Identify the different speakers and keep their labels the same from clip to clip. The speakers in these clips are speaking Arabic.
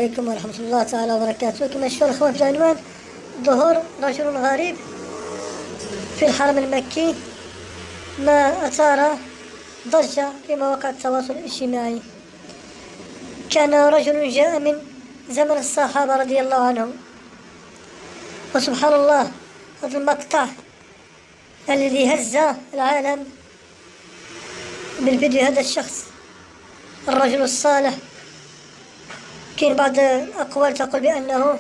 Speaker 1: عليكم ورحمة الله تعالى وبركاته. كما تشوفون الأخوان في العنوان، ظهور رجل غريب في الحرم المكي ما أثار ضجة في مواقع التواصل الاجتماعي. كان رجل جاء من زمن الصحابة رضي الله عنهم، وسبحان الله هذا المقطع الذي هز العالم بالفيديو. هذا الشخص الرجل الصالح، كاين بعض الأقوال تقول بأنه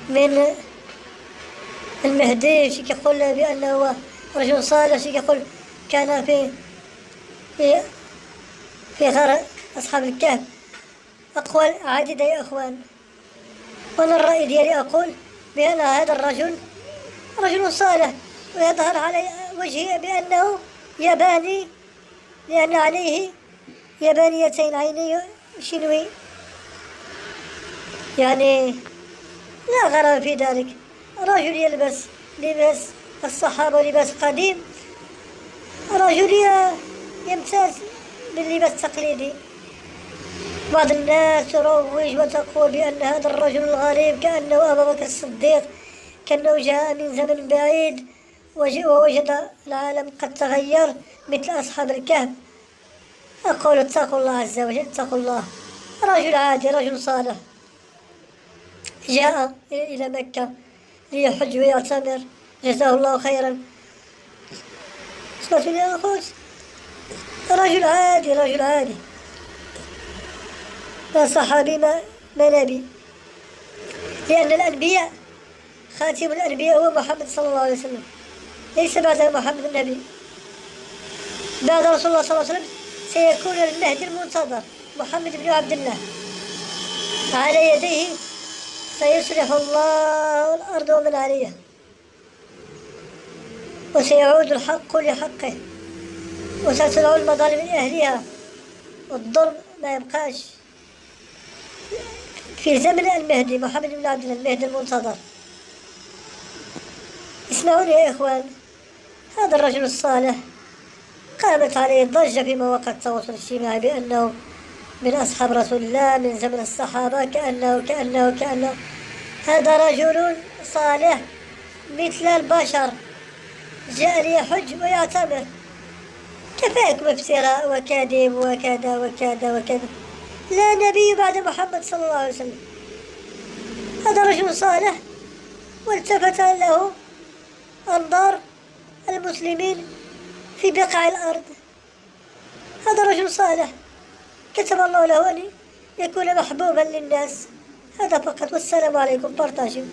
Speaker 1: من المهدي، شي كيقول بأنه رجل صالح، شي كيقول كان في غار أصحاب الكهف. أقوال عديدة يا أخوان، وأنا الرأي ديالي أقول بأن هذا الرجل رجل صالح، ويظهر على وجهه بأنه ياباني، لأن عليه يابانيتين، عينيه شينوي، يعني لا غرابة في ذلك. رجل يلبس لباس الصحابة، لباس قديم، رجل يمتاز باللباس التقليدي. بعض الناس تروج وتقول بأن هذا الرجل الغريب كأنه أبا بكر الصديق، كأنه جاء من زمن بعيد ووجد العالم قد تغير مثل أصحاب الكهف. أقول اتقوا الله عز وجل، اتقوا الله. رجل عادي، رجل صالح، جاء إلى مكة ليحج ويعتمر، جزاه الله خيرا. سمعتوا يا أخوات؟ رجل عادي، رجل عادي، لا صحابي ما نبي، لأن الأنبياء خاتم الأنبياء هو محمد صلى الله عليه وسلم، ليس بعد محمد النبي. بعد رسول الله صلى الله عليه وسلم سيكون المهدي المنتظر محمد بن عبد الله، على يديه سيصلح الله الأرض ومن عليها، وسيعود الحق لحقه، وستدعو المظالم لأهلها، والظلم ما يبقاش في زمن المهدي محمد بن عبد الله، المهدي المنتظر. اسمعوني يا إخوان، هذا الرجل الصالح قامت عليه ضجة في مواقع التواصل الاجتماعي بأنه من أصحاب رسول الله من زمن الصحابة، كأنه هذا رجل صالح مثل البشر، جاء ليحج ويعتمر. كفاكم افتراء وكذب وكذا وكذا وكذا، لا نبي بعد محمد صلى الله عليه وسلم. هذا رجل صالح، والتفت له أنظار المسلمين في بقاع الأرض. هذا رجل صالح كتب الله له أن يكون محبوبا للناس. هذا فقط، والسلام عليكم. بارتاجوا.